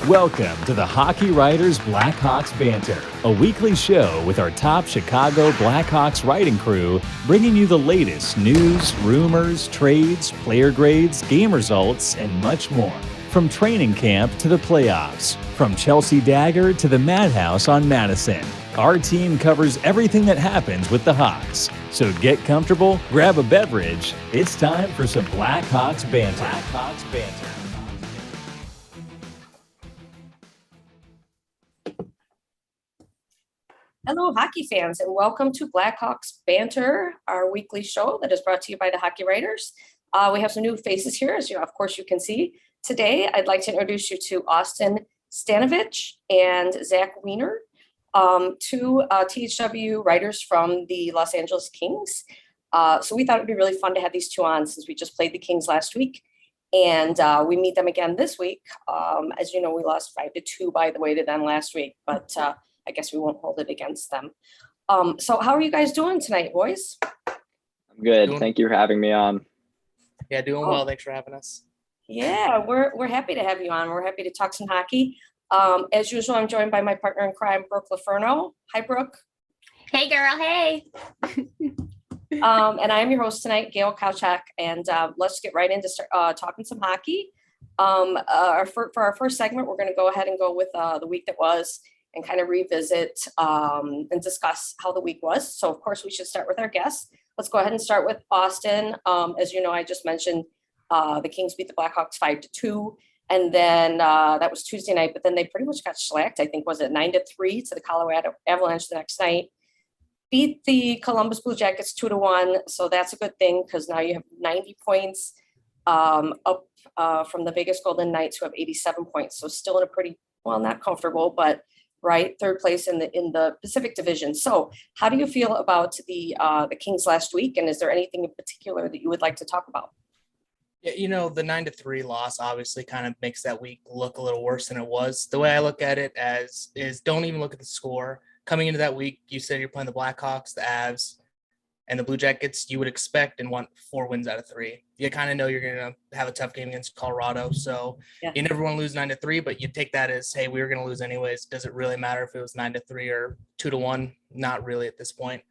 Welcome to the Hockey Writers Blackhawks Banter, a weekly show with our top Chicago Blackhawks writing crew, bringing you the latest news, rumors, trades, player grades, game results, and much more. From training camp to the playoffs, from Chelsea Dagger to the Madhouse on Madison, our team covers everything that happens with the Hawks. So get comfortable, grab a beverage. It's time for some Blackhawks Banter. Blackhawks Banter. Hello, hockey fans, and welcome to Blackhawks Banter, our weekly show that is brought to you by the Hockey Writers. We have some new faces here, as of course you can see. Today, I'd like to introduce you to Austin Stanovich and Zack Weiner, two THW writers from the Los Angeles Kings. So we thought it'd be really fun to have these two on since we just played the Kings last week. And we meet them again this week. As you know, we lost 5-2, by the way, to them last week, but I guess we won't hold it against them. So how are you guys doing tonight, boys? I'm good. Thank you for having me on. Yeah, doing well. Thanks for having us. Yeah, we're happy to have you on. We're happy to talk some hockey. As usual, I'm joined by my partner in crime, Brooke LoFurno. Hi, Brooke. Hey, girl. Hey. And I am your host tonight, Gail Kauchak. And let's get right into talking some hockey. For our first segment, we're going to go ahead and go with the week that was and kind of revisit and discuss how the week was. So, of course, we should start with our guests. Let's go ahead and start with Austin. As you know, I just mentioned the Kings beat the Blackhawks 5-2. And then that was Tuesday night, but then they pretty much got shellacked. I think, was it 9-3 to the Colorado Avalanche the next night. Beat the Columbus Blue Jackets 2-1. So that's a good thing because now you have 90 points up from the Vegas Golden Knights, who have 87 points. So still in a pretty, well, not comfortable, but right, third place in the Pacific Division. So how do you feel about the Kings last week? And is there anything in particular that you would like to talk about? Yeah, you know, the 9-3 loss obviously kind of makes that week look a little worse than it was. The way I look at it is don't even look at the score. Coming into that week, you said you're playing the Blackhawks, the Avs, and the Blue Jackets. You would expect and want 4 wins out of 3. You kind of know you're going to have a tough game against Colorado. So You never want to lose 9-3, but you take that as, hey, we were going to lose anyways. Does it really matter if it was 9-3 or 2-1? Not really at this point.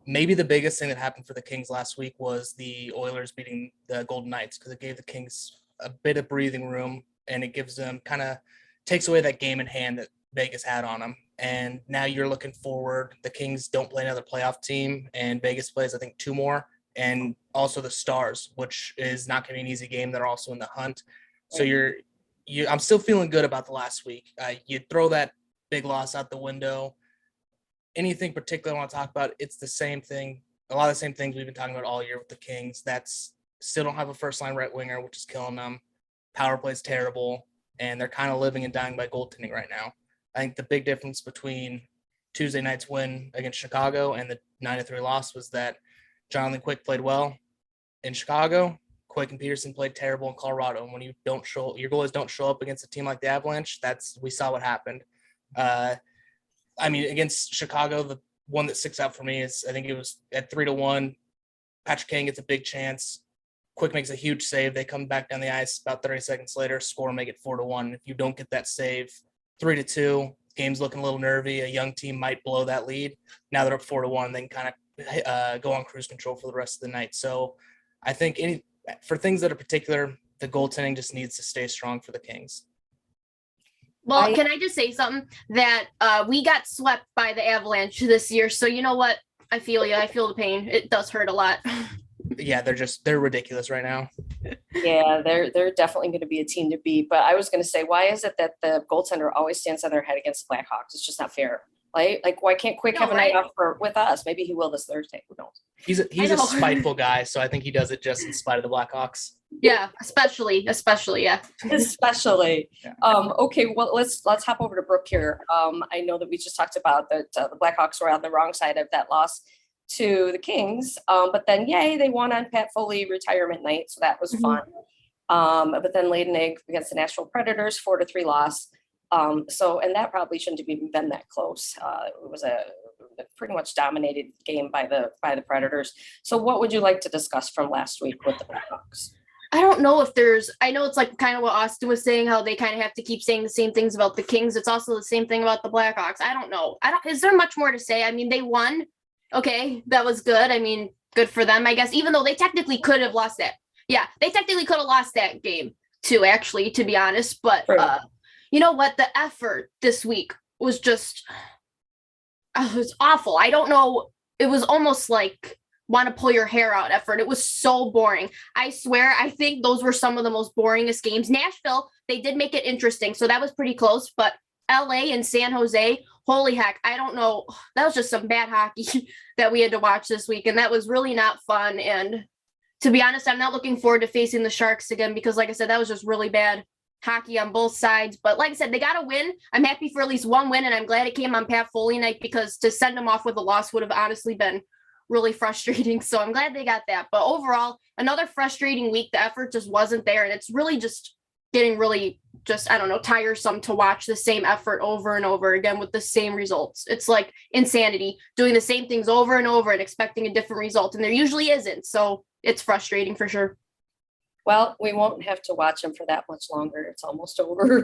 Maybe the biggest thing that happened for the Kings last week was the Oilers beating the Golden Knights, because it gave the Kings a bit of breathing room, and it gives them kind of takes away that game in hand that Vegas had on them. And now you're looking forward. The Kings don't play another playoff team, and Vegas plays, I think, 2 more, and also the Stars, which is not going to be an easy game. They're also in the hunt. So I'm still feeling good about the last week. You throw that big loss out the window. Anything particular I want to talk about, it's the same thing. A lot of the same things we've been talking about all year with the Kings. That's still don't have a first-line right winger, which is killing them. Power play's terrible, and they're kind of living and dying by goaltending right now. I think the big difference between Tuesday night's win against Chicago and the 9-3 loss was that Jonathan Quick played well in Chicago. Quick and Peterson played terrible in Colorado. And when you don't show, your goalies don't show up against a team like the Avalanche, we saw what happened. Against Chicago, the one that sticks out for me is, I think it was at 3-1. Patrick Kane gets a big chance. Quick makes a huge save. They come back down the ice about 30 seconds later, score, make it 4-1. If you don't get that save, 3-2, game's looking a little nervy. A young team might blow that lead. Now they're up 4-1. They can kind of go on cruise control for the rest of the night. So I think for things that are particular, the goaltending just needs to stay strong for the Kings. Well, can I just say something? That we got swept by the Avalanche this year. So you know what? I feel you. I feel the pain. It does hurt a lot. Yeah, they're ridiculous right now. Yeah, they're definitely going to be a team to beat. But I was going to say, why is it that the goaltender always stands on their head against the Blackhawks? It's just not fair. Like why can't Quick have a night off with us? Maybe he will this Thursday. Who knows? He's a spiteful guy, so I think he does it just in spite of the Blackhawks. Yeah, especially, yeah. Especially. Yeah. Okay, well, let's hop over to Brooke here. I know that we just talked about that the Blackhawks were on the wrong side of that loss to the Kings, but then they won on Pat Foley retirement night, so that was fun. But then laid an egg against the Nashville Predators, 4-3 loss. And that probably shouldn't have even been that close. It was a pretty much dominated game by the Predators. So what would you like to discuss from last week with the Blackhawks? I don't know if I know it's like kind of what Austin was saying, how they kind of have to keep saying the same things about the Kings. It's also the same thing about the Blackhawks. I don't know. Is there much more to say? I mean, they won. Okay, that was good. I mean, good for them, I guess, even though they technically could have lost that. Yeah, they technically could have lost that game too, actually, to be honest. But you know what? The effort this week was just, it was awful. I don't know. It was almost like want to pull your hair out effort. It was so boring. I swear, I think those were some of the most boringest games. Nashville, they did make it interesting, so that was pretty close. But LA and San Jose, holy heck, I don't know. That was just some bad hockey that we had to watch this week, and that was really not fun. And to be honest, I'm not looking forward to facing the Sharks again because, like I said, that was just really bad hockey on both sides. But like I said, they got a win. I'm happy for at least one win, and I'm glad it came on Pat Foley night because to send them off with a loss would have honestly been really frustrating. So I'm glad they got that. But overall, another frustrating week. The effort just wasn't there, and it's really just getting really just, I don't know, tiresome to watch the same effort over and over again with the same results. It's like insanity, doing the same things over and over and expecting a different result, and there usually isn't. So it's frustrating for sure. Well, we won't have to watch them for that much longer. It's almost over.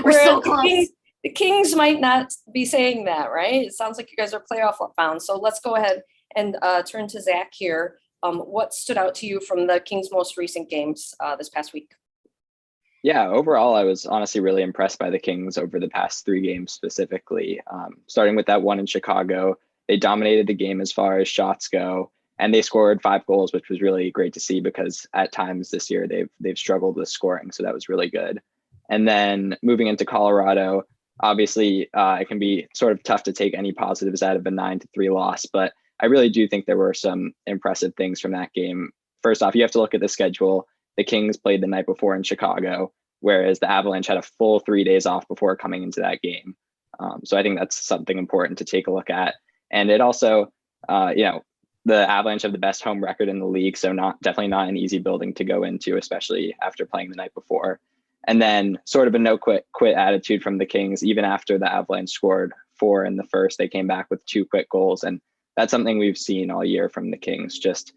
We're so close. The Kings might not be saying that, right? It sounds like you guys are playoff bound. So let's go ahead and turn to Zack here. What stood out to you from the Kings' most recent games this past week? Yeah, overall, I was honestly really impressed by the Kings over the past 3 games specifically. Starting with that one in Chicago, they dominated the game as far as shots go, and they scored 5 goals, which was really great to see because at times this year they've struggled with scoring, so that was really good. And then moving into Colorado, obviously it can be sort of tough to take any positives out of a 9-3 loss, but I really do think there were some impressive things from that game. First off, you have to look at the schedule. The Kings played the night before in Chicago, whereas the Avalanche had a full 3 days off before coming into that game. So I think that's something important to take a look at. And it also, the Avalanche have the best home record in the league, so definitely not an easy building to go into, especially after playing the night before. And then sort of a no quit attitude from the Kings. Even after the Avalanche scored 4 in the first, they came back with 2 quick goals. And that's something we've seen all year from the Kings, just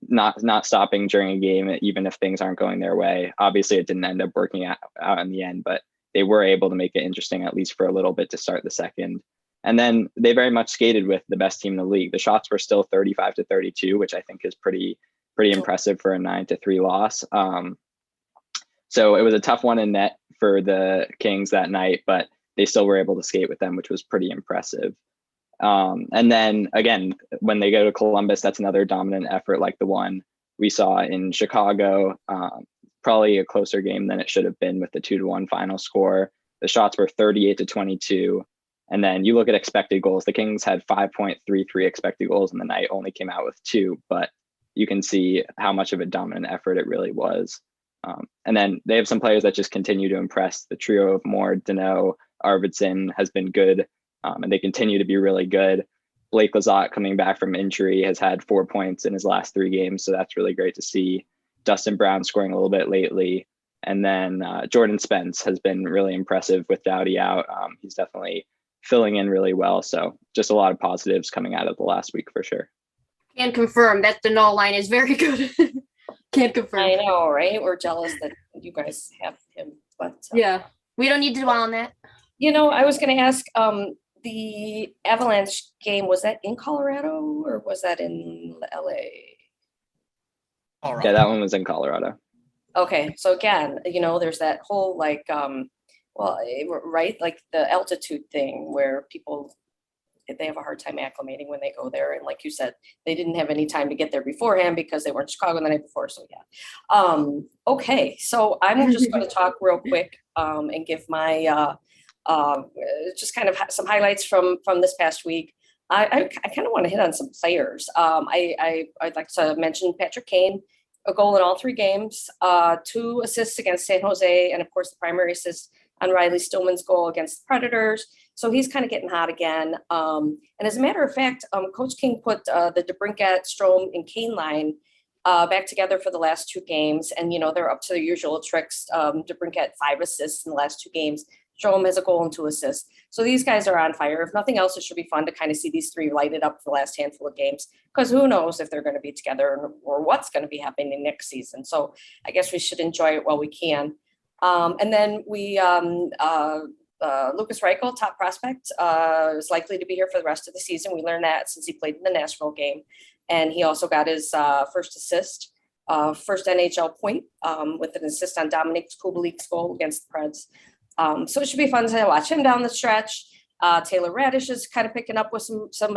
not stopping during a game, even if things aren't going their way. Obviously, it didn't end up working out in the end, but they were able to make it interesting, at least for a little bit, to start the second. And then they very much skated with the best team in the league. The shots were still 35-32, which I think is pretty impressive for a 9-3 loss. So it was a tough one in net for the Kings that night, but they still were able to skate with them, which was pretty impressive. And then again, when they go to Columbus, that's another dominant effort like the one we saw in Chicago. Probably a closer game than it should have been with the 2-1 final score. The shots were 38-22. And then you look at expected goals. The Kings had 5.33 expected goals in the night, only came out with 2, but you can see how much of a dominant effort it really was. And then they have some players that just continue to impress. The trio of Moore, Deneau, Arvidsson has been good, and they continue to be really good. Blake Lizotte, coming back from injury, has had 4 points in his last 3 games, so that's really great to see. Dustin Brown scoring a little bit lately. And then Jordan Spence has been really impressive with Doughty out. He's definitely filling in really well. So just a lot of positives coming out of the last week for sure. Can confirm that the null line is very good. Can't confirm. I know, right? We're jealous that you guys have him, but yeah, we don't need to dwell on that. I was going to ask, the Avalanche game, was that in Colorado or was that in LA? Yeah, that one was in Colorado. Okay, so again, there's that whole right, like the altitude thing where people, they have a hard time acclimating when they go there. And like you said, they didn't have any time to get there beforehand because they were in Chicago the night before. So yeah. Okay, so I'm just going to talk real quick and give my just kind of some highlights from this past week. I kind of want to hit on some players. I'd like to mention Patrick Kane, a goal in all 3 games, 2 assists against San Jose, and of course the primary assist on Riley Stillman's goal against the Predators. So he's kind of getting hot again. And as a matter of fact, Coach King put the DeBrincat, Strome, and Kane line back together for the last 2 games. And, they're up to their usual tricks. DeBrincat 5 assists in the last 2 games. Jerome has a goal and 2 assists. So these guys are on fire. If nothing else, it should be fun to kind of see these 3 light it up for the last handful of games, because who knows if they're going to be together or what's going to be happening next season. So I guess we should enjoy it while we can. And then Lucas Reichel, top prospect, is likely to be here for the rest of the season. We learned that since he played in the Nashville game. And he also got his first assist, first NHL point with an assist on Dominic Kubelik's goal against the Preds. So it should be fun to watch him down the stretch. Taylor Radish is kind of picking up with some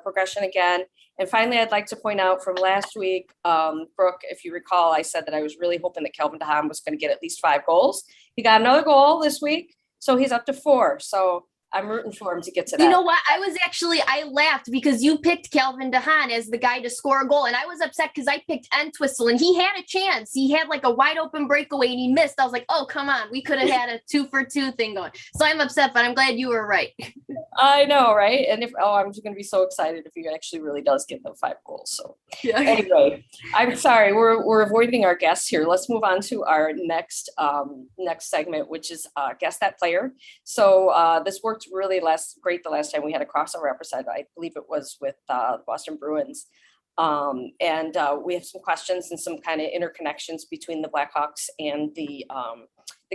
progression again. And finally, I'd like to point out from last week, Brooke, if you recall, I said that I was really hoping that Kelvin DeHaan was going to get at least 5 goals. He got another goal this week, so he's up to 4. So I'm rooting for him to get to that. You know what? I laughed because you picked Kelvin DeHaan as the guy to score a goal. And I was upset because I picked Entwistle and he had a chance. He had like a wide open breakaway and he missed. I was like, oh, come on. We could have had a 2-for-2 thing going. So I'm upset, but I'm glad you were right. I know, right? And I'm just going to be so excited if he actually really does get the 5 goals. So Yeah. anyway, I'm sorry. We're avoiding our guests here. Let's move on to our next segment, which is Guess That Player. So this worked really great the last time we had a crossover episode. I believe it was with the Boston Bruins. And we have some questions and some kind of interconnections between the Blackhawks and the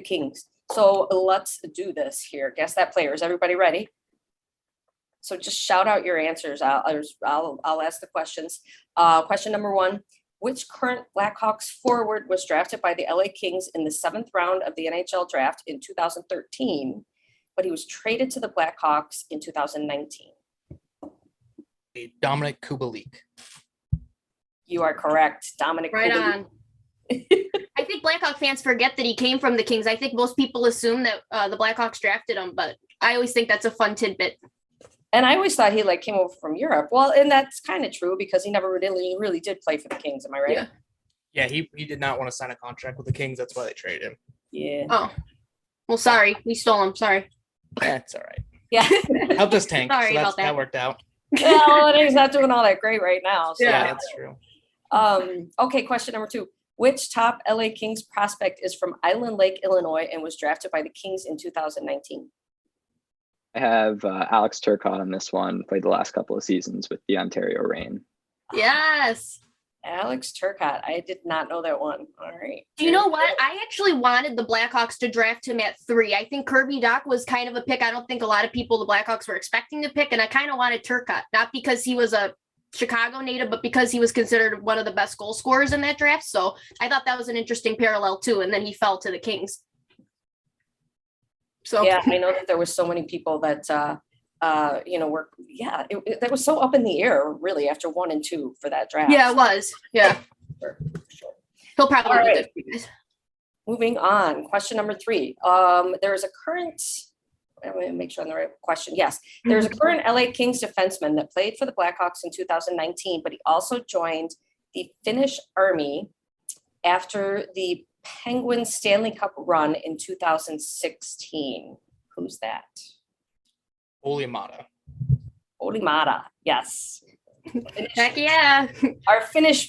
Kings. So let's do this here. Guess That Player. Is everybody ready? So just shout out your answers. I'll ask the questions. Question number 1. Which current Blackhawks forward was drafted by the LA Kings in the 7th round of the NHL draft in 2013, but he was traded to the Blackhawks in 2019? Dominic Kubelik. You are correct. Dominic Right Kubelik. on. I think Blackhawk fans forget that he came from the Kings. I think most people assume that the Blackhawks drafted him, but I always think that's a fun tidbit. And I always thought he came over from Europe. Well, and that's kind of true because he never really did play for the Kings. Am I right? Yeah, he did not want to sign a contract with the Kings. That's why they traded him. Yeah. Oh, well, sorry. We stole him. Sorry. That's all right. Yeah. Helped us tank. Sorry So about that. that worked out. Well, and he's not doing all that great right now. So. Yeah, that's true. Okay, question number 2. Which top LA Kings prospect is from Island Lake, Illinois, and was drafted by the Kings in 2019? I have Alex Turcotte on this one, played the last couple of seasons with the Ontario Reign. Yes. Alex Turcotte. I did not know that one. All right. Do you know what? I actually wanted the Blackhawks to draft him at 3. I think Kirby Dach was kind of a pick. I don't think a lot of people the Blackhawks were expecting to pick, and I kind of wanted Turcotte, not because he was a Chicago native, but because he was considered one of the best goal scorers in that draft. So I thought that was an interesting parallel too. And then he fell to the Kings. So yeah, I know that there was so many people that that was so up in the air really after 1 and 2 for that draft. Yeah, it was. Yeah. For sure. He'll probably All be right. good for you guys. Moving on. Question number 3. There is a current, I'm going to make sure I'm the right question. Yes. There's a current LA Kings defenseman that played for the Blackhawks in 2019, but he also joined the Finnish Army after the Penguins Stanley Cup run in 2016. Who's that? Olli Maatta. Olli Maatta. Yes. Heck yeah. Our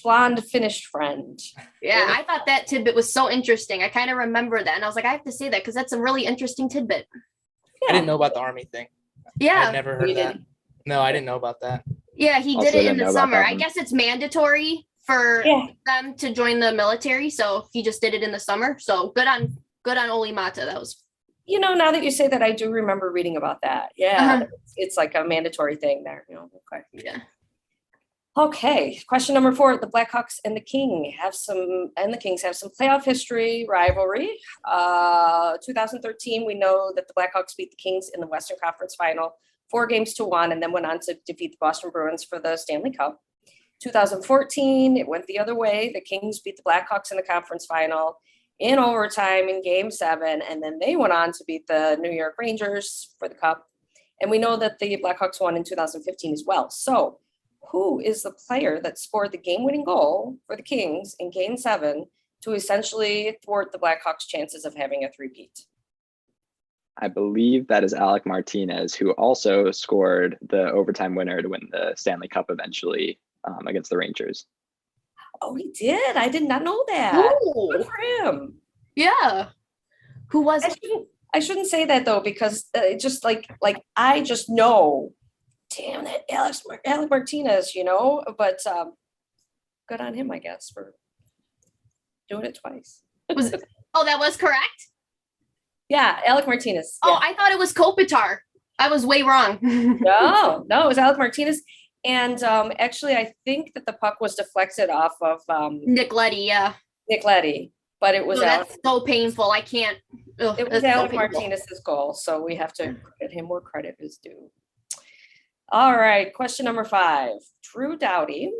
blonde Finnish friend. Yeah, I thought that tidbit was so interesting. I kind of remember that. And I was like, I have to say that because that's a really interesting tidbit. Yeah. I didn't know about the Army thing. Yeah. I'd never heard You of that. didn't? No, I didn't know about that. Yeah, he Also did it in didn't know the about summer. that I one. guess it's mandatory for Yeah. them to join the military. So he just did it in the summer. So good on Olli Maatta. That was Now that you say that, I do remember reading about that. Yeah, It's like a mandatory thing there. Okay. yeah. Okay. Question number 4: the Blackhawks and the Kings have some playoff history rivalry. 2013, we know that the Blackhawks beat the Kings in the Western Conference Final 4-1, and then went on to defeat the Boston Bruins for the Stanley Cup. 2014, it went the other way. The Kings beat the Blackhawks in the conference final in overtime in Game 7, and then they went on to beat the New York Rangers for the Cup. And we know that the Blackhawks won in 2015 as well. So who is the player that scored the game-winning goal for the Kings in Game 7 to essentially thwart the Blackhawks' chances of having a three-peat? I believe that is Alec Martinez, who also scored the overtime winner to win the Stanley Cup eventually against the Rangers. Oh, he did. I did not know that. Ooh. Good for him. Yeah. Who was it? I shouldn't say that though, because just like I just know, damn that Alec Martinez, but good on him, I guess, for doing it twice. That was correct? Yeah, Alec Martinez. Oh, Yeah. I thought it was Kopitar. I was way wrong. No, it was Alec Martinez. And actually, I think that the puck was deflected off of Nick Leddy, yeah. Nick Leddy, but it was that's so painful. I can't. It was Alec Martinez's goal, so we have to give him more credit is due. All right, question number 5. Drew Doughty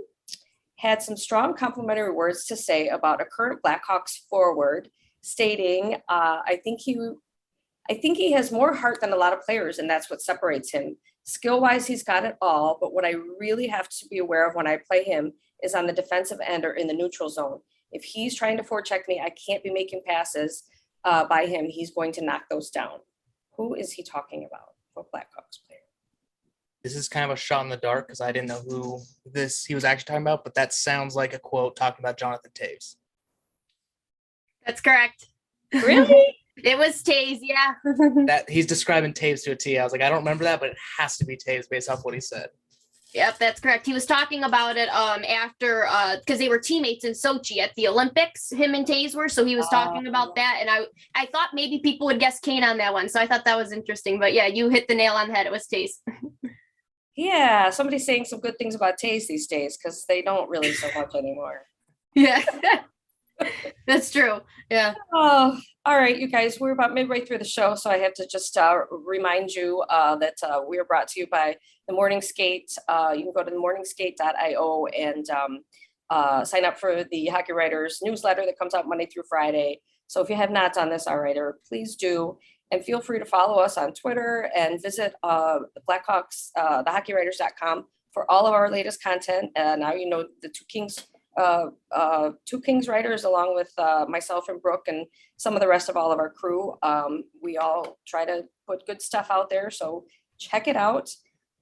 had some strong complimentary words to say about a current Blackhawks forward, stating, I think he has more heart than a lot of players, and that's what separates him. Skill-wise, he's got it all, but what I really have to be aware of when I play him is on the defensive end or in the neutral zone. If he's trying to forecheck me, I can't be making passes by him. He's going to knock those down. Who is he talking about? What Blackhawks player? This is kind of a shot in the dark because I didn't know who he was actually talking about, but that sounds like a quote talking about Jonathan Toews. That's correct. Really? It was Toews, yeah. That he's describing Toews to a T. I was like, I don't remember that, but it has to be Toews based off what he said. Yep, that's correct. He was talking about it after because they were teammates in Sochi at the Olympics, him and Toews were. So he was talking about that. And I thought maybe people would guess Kane on that one. So I thought that was interesting. But yeah, you hit the nail on the head. It was Toews. Yeah, somebody's saying some good things about Toews these days because they don't really so much anymore. Yeah, that's true. Yeah. Oh, all right, you guys, we're about midway through the show, so I have to just remind you that we are brought to you by The Morning Skate. You can go to themorningskate.io and sign up for the Hockey Writers newsletter that comes out Monday through Friday. So if you have not done this already, please do. And feel free to follow us on Twitter and visit the Blackhawks, thehockeywriters.com for all of our latest content. Now you know the two Kings writers, along with myself and Brooke and some of the rest of all of our crew. We all try to put good stuff out there, so check it out.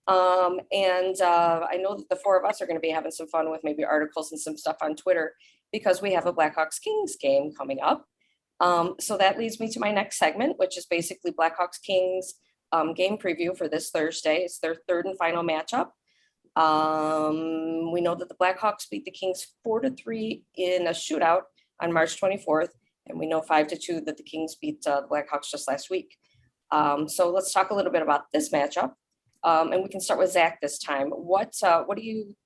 And I know that the 4 of us are going to be having some fun with maybe articles and some stuff on Twitter because we have a Blackhawks Kings game coming up. So that leads me to my next segment, which is basically Blackhawks Kings game preview for this Thursday. It's their 3rd and final matchup. We know that the Blackhawks beat the Kings 4-3 in a shootout on March 24th, and we know 5-2 that the Kings beat the Blackhawks just last week. So let's talk a little bit about this matchup, and we can start with Zack this time. What do you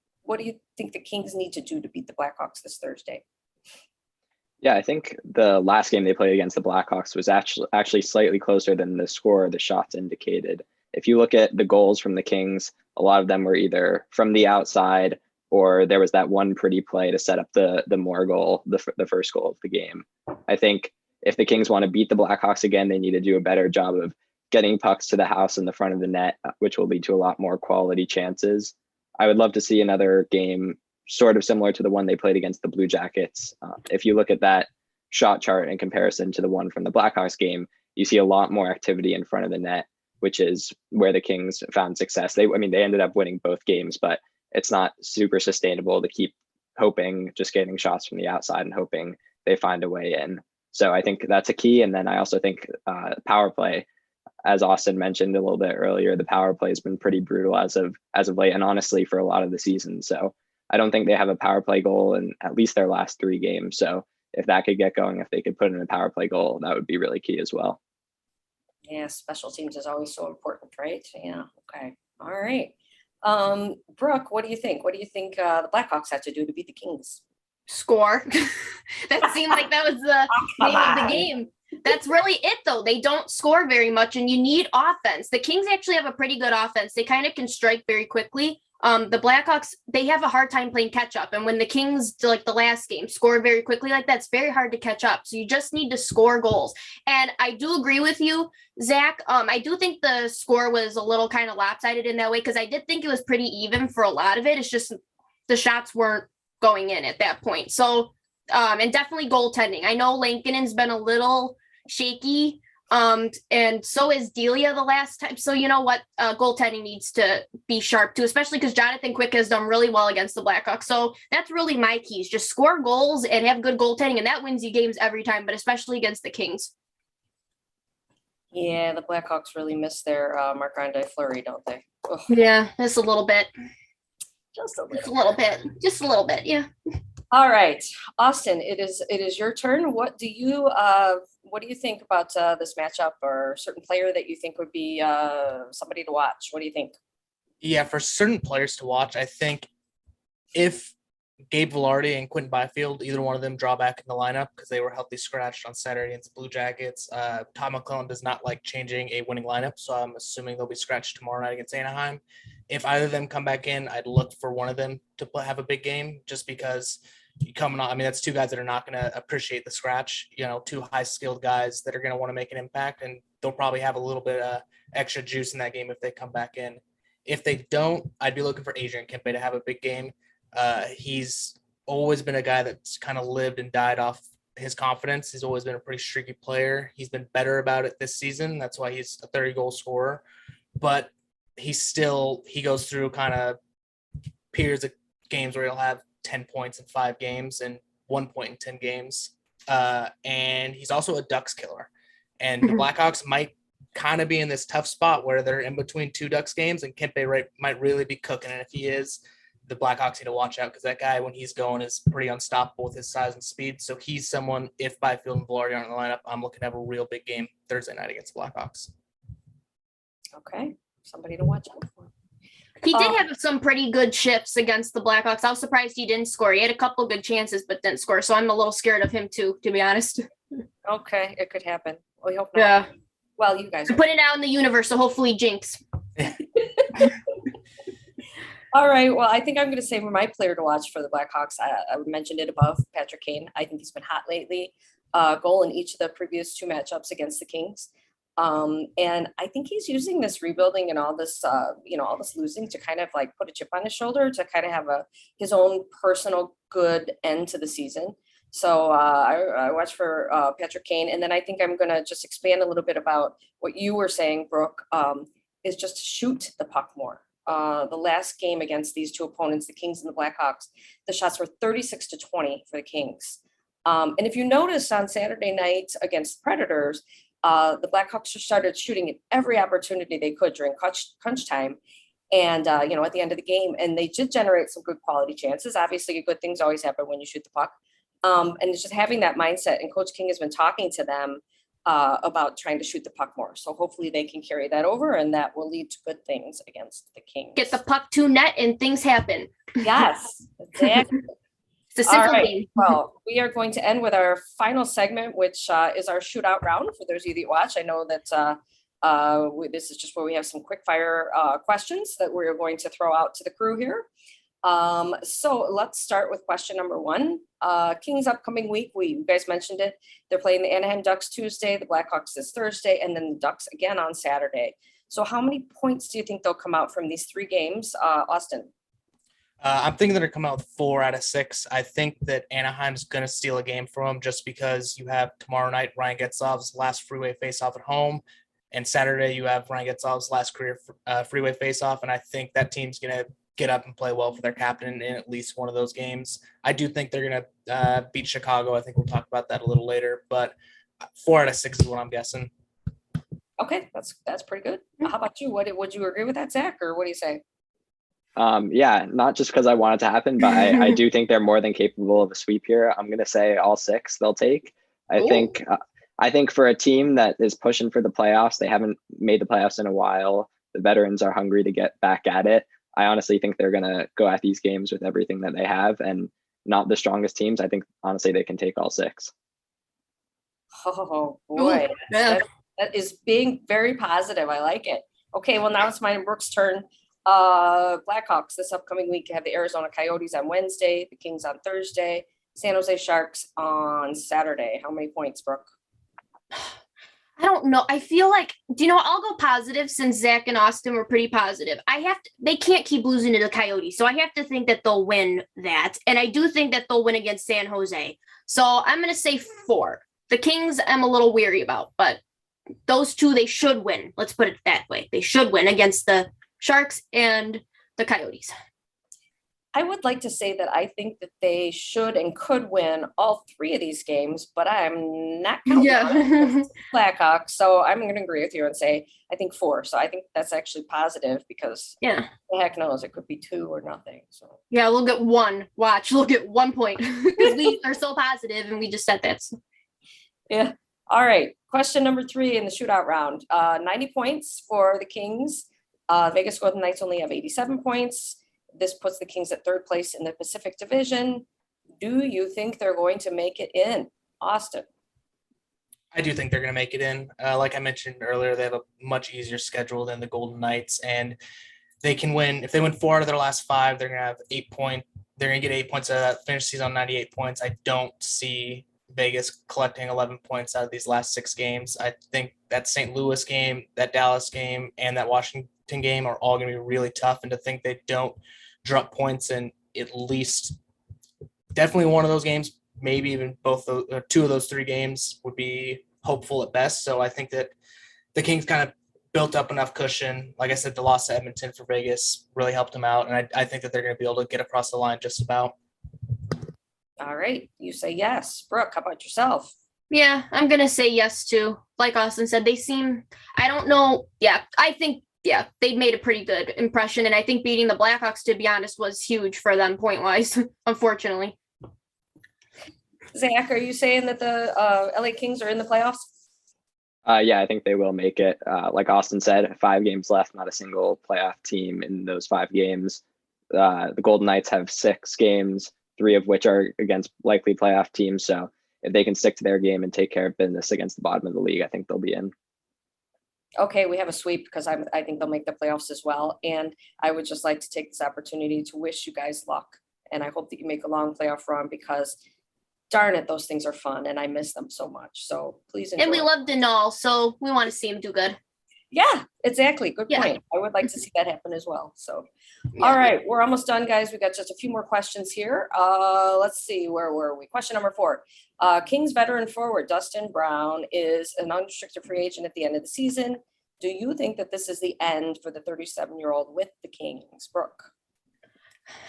think the Kings need to do to beat the Blackhawks this Thursday? Yeah, I think the last game they played against the Blackhawks was actually slightly closer than the score the shots indicated. If you look at the goals from the Kings, a lot of them were either from the outside or there was that one pretty play to set up the Moore goal, the first goal of the game. I think if the Kings want to beat the Blackhawks again, they need to do a better job of getting pucks to the house in the front of the net, which will lead to a lot more quality chances. I would love to see another game sort of similar to the one they played against the Blue Jackets. If you look at that shot chart in comparison to the one from the Blackhawks game, you see a lot more activity in front of the net, which is where the Kings found success. They ended up winning both games, but it's not super sustainable to keep hoping, just getting shots from the outside and hoping they find a way in. So I think that's a key. And then I also think power play, as Austin mentioned a little bit earlier, the power play has been pretty brutal as of late, and honestly for a lot of the season. So I don't think they have a power play goal in at least their last 3 games. So if that could get going, if they could put in a power play goal, that would be really key as well. Yeah, special teams is always so important, right? Yeah, okay. All right. Brooke, what do you think? What do you think the Blackhawks have to do to beat the Kings? Score. That seemed like that was the name of the game. That's really it, though. They don't score very much, and you need offense. The Kings actually have a pretty good offense. They kind of can strike very quickly. The Blackhawks, they have a hard time playing catch up. And when the Kings, like the last game, score very quickly like that, it's very hard to catch up. So you just need to score goals. And I do agree with you, Zach. I do think the score was a little kind of lopsided in that way, because I did think it was pretty even for a lot of it. It's just the shots weren't going in at that point. So, and definitely goaltending. I know Lankinen's been a little shaky. And so is Delia the last time. So you know what, goaltending needs to be sharp too, especially because Jonathan Quick has done really well against the Blackhawks. So that's really my keys. Just score goals and have good goaltending, and that wins you games every time, but especially against the Kings. Yeah, the Blackhawks really miss their Marc-Andre Fleury, don't they? Ugh, Yeah, just a little bit. just a Just a little. little bit. Just a little bit. Yeah. All right, Austin, it is your turn. What do you think about this matchup, or a certain player that you think would be somebody to watch? What do you think? Yeah, for certain players to watch, I think if Gabe Velarde and Quentin Byfield, either one of them draw back in the lineup because they were healthy scratched on Saturday against the Blue Jackets. Todd McClellan does not like changing a winning lineup, so I'm assuming they'll be scratched tomorrow night against Anaheim. If either of them come back in, I'd look for one of them to have a big game just because coming on. I mean, that's two guys that are not going to appreciate the scratch, two high skilled guys that are going to want to make an impact, and they'll probably have a little bit of extra juice in that game if they come back in. If they don't, I'd be looking for Adrian Kempe to have a big game. He's always been a guy that's kind of lived and died off his confidence. He's always been a pretty streaky player. He's been better about it this season. That's why he's a 30-goal scorer. But he goes through kind of periods of games where he'll have 10 points in 5 games and 1 point in 10 games. And he's also a Ducks killer. And the Blackhawks might kind of be in this tough spot where they're in between 2 Ducks games, and Kempe might really be cooking. And if he is, the Blackhawks need to watch out because that guy, when he's going, is pretty unstoppable with his size and speed. So he's someone, if Byfield and Velarde aren't in the lineup, I'm looking to have a real big game Thursday night against the Blackhawks. Okay, somebody to watch out for. He did have some pretty good shifts against the Blackhawks. I was surprised he didn't score. He had a couple good chances, but didn't score. So I'm a little scared of him too, to be honest. Okay, it could happen. We hope not. Yeah. Well, you guys put it out in the universe, so hopefully jinx. All right. Well, I think I'm going to say my player to watch for the Blackhawks. I mentioned it above, Patrick Kane. I think he's been hot lately. Goal in each of the previous 2 matchups against the Kings. And I think he's using this rebuilding and all this, all this losing to kind of like put a chip on his shoulder to kind of have his own personal good end to the season. So I watch for Patrick Kane. And then I think I'm going to just expand a little bit about what you were saying, Brooke, is just to shoot the puck more. The last game against these 2 opponents, the Kings and the Blackhawks, the shots were 36-20 for the Kings. And if you notice on Saturday night against the Predators, the Blackhawks just started shooting at every opportunity they could during crunch time. And, at the end of the game, and they did generate some good quality chances. Obviously, good things always happen when you shoot the puck. And it's just having that mindset. And Coach King has been talking to them about trying to shoot the puck more. So hopefully they can carry that over, and that will lead to good things against the Kings. Get the puck to net and things happen. Yes, exactly. It's a simple All right. game. Well, we are going to end with our final segment, which is our shootout round. For those of you that watch, I know that this is just where we have some quick fire questions that we're going to throw out to the crew here. So let's start with question number 1. Kings upcoming week. You guys mentioned it. They're playing the Anaheim Ducks Tuesday, the Blackhawks this Thursday, and then the Ducks again on Saturday. So how many points do you think they'll come out from these 3 games, Austin? I'm thinking they're going to come out with 4 out of 6. I think that Anaheim's going to steal a game from them just because you have tomorrow night Ryan Getzlaf's last freeway faceoff at home, and Saturday you have Ryan Getzlaf's last career freeway faceoff, and I think that team's going to get up and play well for their captain in at least one of those games. I do think they're going to beat Chicago. I think we'll talk about that a little later, but 4 out of 6 is what I'm guessing. Okay, that's pretty good. How about you? Would you agree with that, Zach, or what do you say? Yeah, not just because I want it to happen, but I do think they're more than capable of a sweep here. I'm going to say all 6 they'll take. I think for a team that is pushing for the playoffs, they haven't made the playoffs in a while. The veterans are hungry to get back at it. I honestly think they're going to go at these games with everything that they have, and not the strongest teams. I think, honestly, they can take all 6. Oh, boy. That is being very positive. I like it. Okay, well, now it's mine and Brooke's turn. Blackhawks this upcoming week have the Arizona Coyotes on Wednesday, the Kings on Thursday, San Jose Sharks on Saturday. How many points, Brooke? I don't know. I feel like, I'll go positive since Zach and Austin were pretty positive. They can't keep losing to the Coyotes. So I have to think that they'll win that. And I do think that they'll win against San Jose. So I'm going to say 4. The Kings I'm a little weary about, but those 2, they should win. Let's put it that way. They should win against the Sharks and the Coyotes. I would like to say that I think that they should and could win all three of these games, but I'm not counting on it. Blackhawks. So I'm going to agree with you and say I think 4. So I think that's actually positive because Yeah. the heck knows, it could be 2 or nothing. So Yeah, look at 1. Watch, look at 1 point because we are so positive and we just said that. yeah. All right. Question number 3 in the shootout round. 90 points for the Kings. Vegas Golden Knights only have 87 points. This puts the Kings at 3rd place in the Pacific Division. Do you think they're going to make it in, Austin? I do think they're going to make it in. Like I mentioned earlier, they have a much easier schedule than the Golden Knights, and they can win. If they win 4 out of their last 5, they're going to have 8 points. They're going to get 8 points out of that, finish season on 98 points. I don't see Vegas collecting 11 points out of these last 6 games. I think that St. Louis game, that Dallas game, and that Washington game are all going to be really tough. And to think they don't drop points in at least definitely one of those games, maybe even both those, 2 of those 3 games would be hopeful at best. So I think that the Kings kind of built up enough cushion. Like I said, the loss to Edmonton for Vegas really helped them out. And I think that they're going to be able to get across the line just about. All right. You say yes. Brooke, how about yourself? Yeah, I'm going to say yes too. Like Austin said, they seem, I don't know. Yeah, I think, yeah, they made a pretty good impression. And I think beating the Blackhawks, to be honest, was huge for them point-wise, unfortunately. Zack, are you saying that the LA Kings are in the playoffs? Yeah, I think they will make it. Like Austin said, 5 games left, not a single playoff team in those 5 games. The Golden Knights have 6 games, 3 of which are against likely playoff teams. So if they can stick to their game and take care of business against the bottom of the league, I think they'll be in. Okay, we have a sweep because I think they'll make the playoffs as well. And I would just like to take this opportunity to wish you guys luck. And I hope that you make a long playoff run because darn it, those things are fun and I miss them so much. So please enjoy. And we love Denal, so we want to see him do good. Yeah, exactly. Good point. I would like to see that happen as well. So, all right, we're almost done, guys. We got just a few more questions here. Let's see, where were we? Question number 4. Kings veteran forward Dustin Brown is an unrestricted free agent at the end of the season. Do you think that this is the end for the 37-year-old with the Kings, Brooke?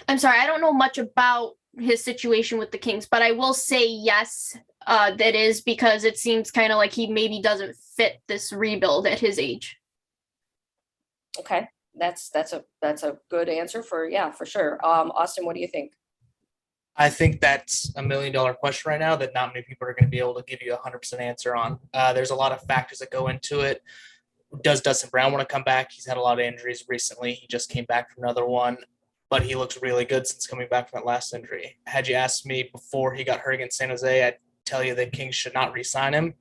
I'm sorry, I don't know much about his situation with the Kings, but I will say yes, that is because it seems kind of like he maybe doesn't fit this rebuild at his age. Okay, that's a good answer for sure. Austin, what do you think? I think that's $1 million question right now that not many people are going to be able to give you a 100% answer on. There's a lot of factors that go into it. Does Dustin Brown want to come back? He's had a lot of injuries recently. He just came back from another one, but he looks really good since coming back from that last injury. Had you asked me before he got hurt against San Jose, I'd tell you the Kings should not re-sign him.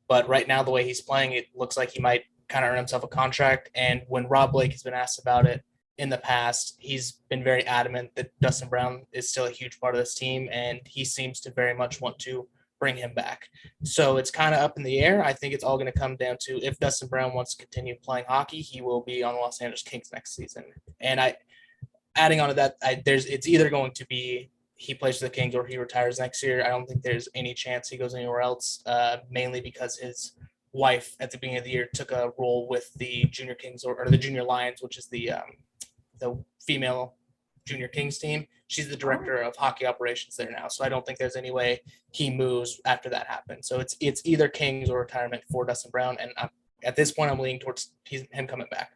But right now, the way he's playing, it looks like he might kind of earn himself a contract. And when Rob Blake has been asked about it in the past, he's been very adamant that Dustin Brown is still a huge part of this team, and he seems to very much want to bring him back. So it's kind of up in the air. I think it's all going to come down to if Dustin Brown wants to continue playing hockey, he will be on the Los Angeles Kings next season. And adding on to that, it's either going to be he plays for the Kings or he retires next year. I don't think there's any chance he goes anywhere else, mainly because his wife at the beginning of the year took a role with the Junior Kings or the Junior Lions, which is the female Junior Kings team. She's the director of hockey operations there now. So I don't think there's any way he moves after that happens. So it's either Kings or retirement for Dustin Brown. And at this point, I'm leaning towards him coming back.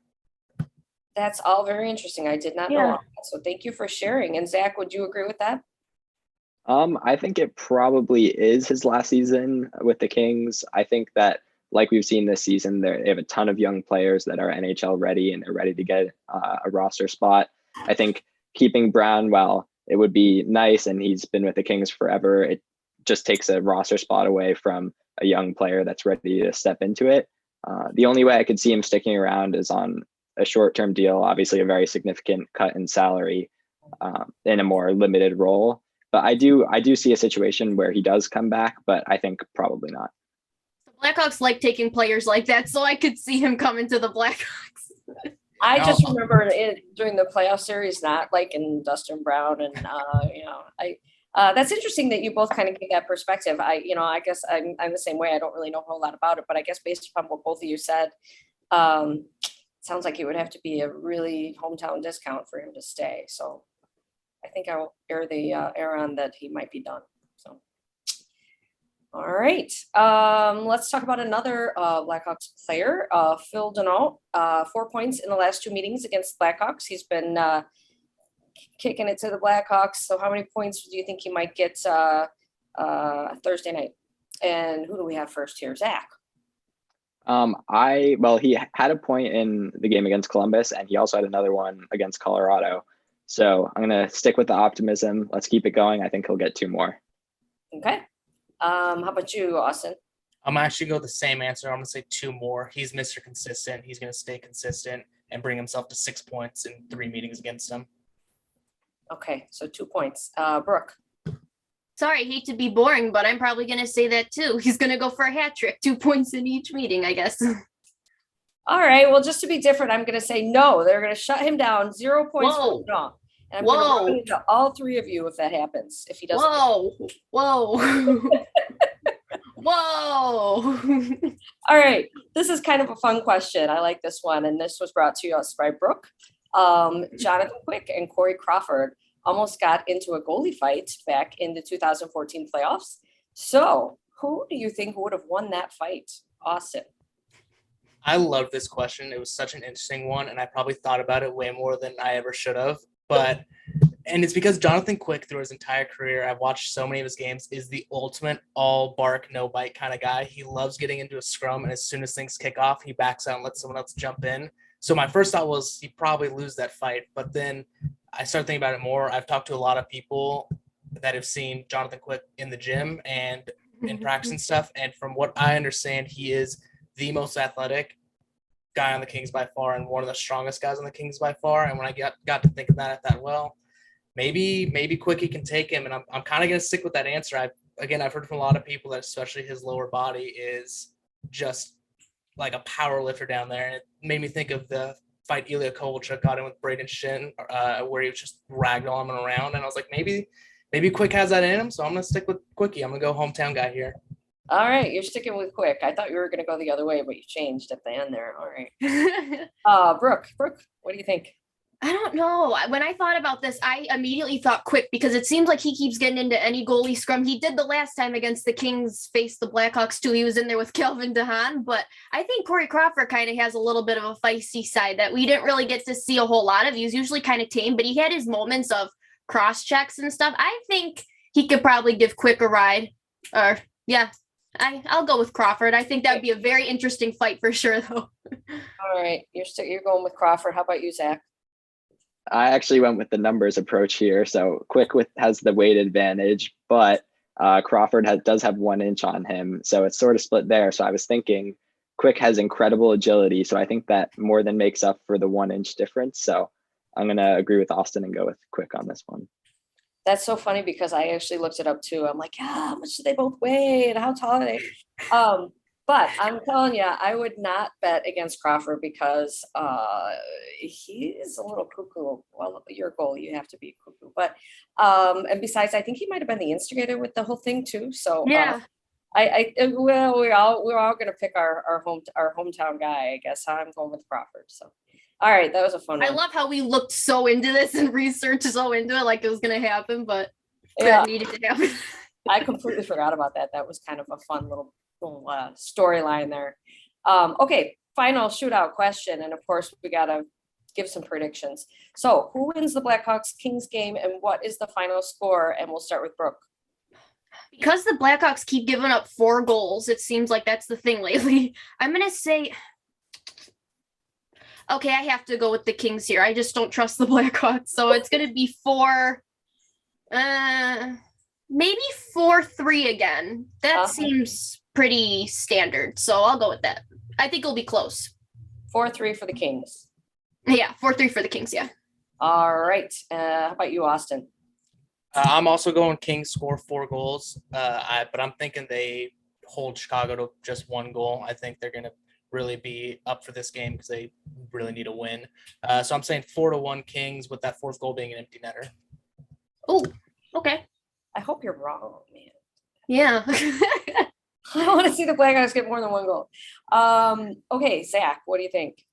That's all very interesting. I did not know that. So thank you for sharing. And Zack, would you agree with that? I think it probably is his last season with the Kings. I think that, like we've seen this season, they have a ton of young players that are NHL ready and they're ready to get a roster spot. I think keeping Brown, well, it would be nice, and he's been with the Kings forever. It just takes a roster spot away from a young player that's ready to step into it. The only way I could see him sticking around is on a short-term deal, obviously a very significant cut in salary in a more limited role. But I do see a situation where he does come back, but I think probably not. The Blackhawks like taking players like that, so I could see him coming to the Blackhawks. I just remember it during the playoff series, not like in Dustin Brown. And, that's interesting that you both kind of get that perspective. I guess I'm the same way. I don't really know a whole lot about it, but I guess based upon what both of you said, sounds like it would have to be a really hometown discount for him to stay. So I think I will air on that he might be done. So, all right. Let's talk about another Blackhawks player, Phil Denault. 4 points in the last 2 meetings against the Blackhawks. He's been kicking it to the Blackhawks. So how many points do you think he might get Thursday night? And who do we have first here? Zack. He had a point in the game against Columbus, and he also had another one against Colorado. So I'm going to stick with the optimism. Let's keep it going. I think he'll get 2 more. Okay. How about you, Austin? I'm actually going to go with the same answer. I'm going to say 2 more. He's Mr. Consistent. He's going to stay consistent and bring himself to 6 points in 3 meetings against him. Okay, so 2 points. Brooke. Sorry, I hate to be boring, but I'm probably going to say that too. He's going to go for a hat trick, 2 points in each meeting, I guess. All right, well, just to be different, I'm going to say no. They're going to shut him down. 0 points. Whoa. No. And I'm going to run into all 3 of you if that happens. If he doesn't. Whoa. Whoa. All right, this is kind of a fun question. I like this one, and this was brought to us by Brooke. Jonathan Quick and Corey Crawford almost got into a goalie fight back in the 2014 playoffs. So who do you think would have won that fight? Austin. I love this question. It was such an interesting one, and I probably thought about it way more than I ever should have. And it's because Jonathan Quick, through his entire career, I've watched so many of his games, is the ultimate all bark, no bite kind of guy. He loves getting into a scrum, and as soon as things kick off, he backs out and lets someone else jump in. So my first thought was he'd probably lose that fight, but then I started thinking about it more. I've talked to a lot of people that have seen Jonathan Quick in the gym and in practice and stuff, and from what I understand, he is the most athletic guy on the Kings by far and one of the strongest guys on the Kings by far. And when I got to think of that, I thought, well, maybe Quickie can take him. And I'm kind of going to stick with that answer. I've heard from a lot of people that especially his lower body is just like a power lifter down there. And it made me think of the fight Ilya Kovalchuk got in with Braden Shin, where he was just ragdolling him around. And I was like, maybe Quick has that in him. So I'm going to stick with Quickie. I'm going to go hometown guy here. All right, you're sticking with Quick. I thought you were going to go the other way, but you changed at the end there. All right. Brooke, what do you think? I don't know. When I thought about this, I immediately thought Quick because it seems like he keeps getting into any goalie scrum. He did the last time against the Kings, faced the Blackhawks too. He was in there with Kelvin DeHaan, but I think Corey Crawford kind of has a little bit of a feisty side that we didn't really get to see a whole lot of. He was usually kind of tame, but he had his moments of cross checks and stuff. I think he could probably give Quick a ride. I'll go with Crawford. I think that'd be a very interesting fight for sure, though. All right, you're going with Crawford. How about you, Zack? I actually went with the numbers approach here. So Quick has the weight advantage, but Crawford does have 1 inch on him. So it's sort of split there. So I was thinking Quick has incredible agility. So I think that more than makes up for the 1 inch difference. So I'm going to agree with Austin and go with Quick on this one. That's so funny because I actually looked it up too. I'm like, how much do they both weigh and how tall are they? But I'm telling you, I would not bet against Crawford because he is a little cuckoo. Well, your goal, you have to be cuckoo. But and besides, I think he might have been the instigator with the whole thing too. So yeah, we're all gonna pick our hometown guy. I guess I'm going with Crawford. So. All right, that was a fun one. I love how we looked so into this and researched so into it like it was going to happen, but it needed to happen. I completely forgot about that. That was kind of a fun little storyline there. Okay, final shootout question. And of course, we got to give some predictions. So who wins the Blackhawks Kings game and what is the final score? And we'll start with Brooke. Because the Blackhawks keep giving up 4 goals, it seems like that's the thing lately. I'm going to say... Okay, I have to go with the Kings here. I just don't trust the Blackhawks. So it's going to be 4, maybe 4-3 again. That seems pretty standard. So I'll go with that. I think it'll be close. 4-3 for the Kings. Yeah, 4-3 for the Kings, yeah. All right. How about you, Austin? I'm also going Kings score 4 goals, but I'm thinking they hold Chicago to just 1 goal. I think they're going to really be up for this game because they really need a win. So I'm saying 4-1 Kings with that 4th goal being an empty netter. Oh, okay. I hope you're wrong, man. Yeah. I want to see the Blackhawks get more than 1 goal. Okay, Zack, what do you think?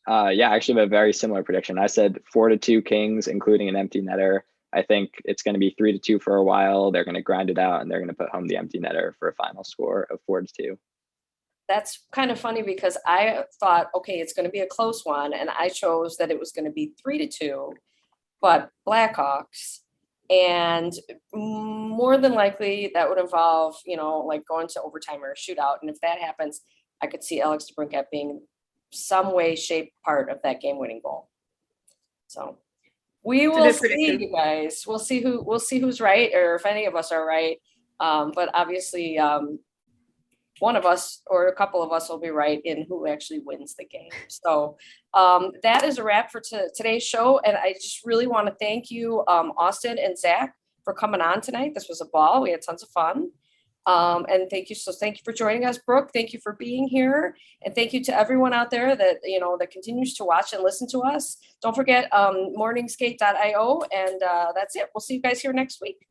I actually have a very similar prediction. I said 4-2 Kings, including an empty netter. I think it's going to be 3-2 for a while. They're going to grind it out, and they're going to put home the empty netter for a final score of 4-2. That's kind of funny because I thought, okay, it's going to be a close one, and I chose that it was going to be 3-2, but Blackhawks. And more than likely that would involve, like going to overtime or a shootout. And if that happens, I could see Alex DeBrincat being some way, shape, part of that game-winning goal. So we will see, you guys. We'll see who's right, or if any of us are right. But obviously, one of us or a couple of us will be right in who actually wins the game. So that is a wrap for today's show. And I just really want to thank you, Austin and Zack, for coming on tonight. This was a ball. We had tons of fun. And thank you. So thank you for joining us, Brooke. Thank you for being here. And thank you to everyone out there that, that continues to watch and listen to us. Don't forget morningskate.io. And that's it. We'll see you guys here next week.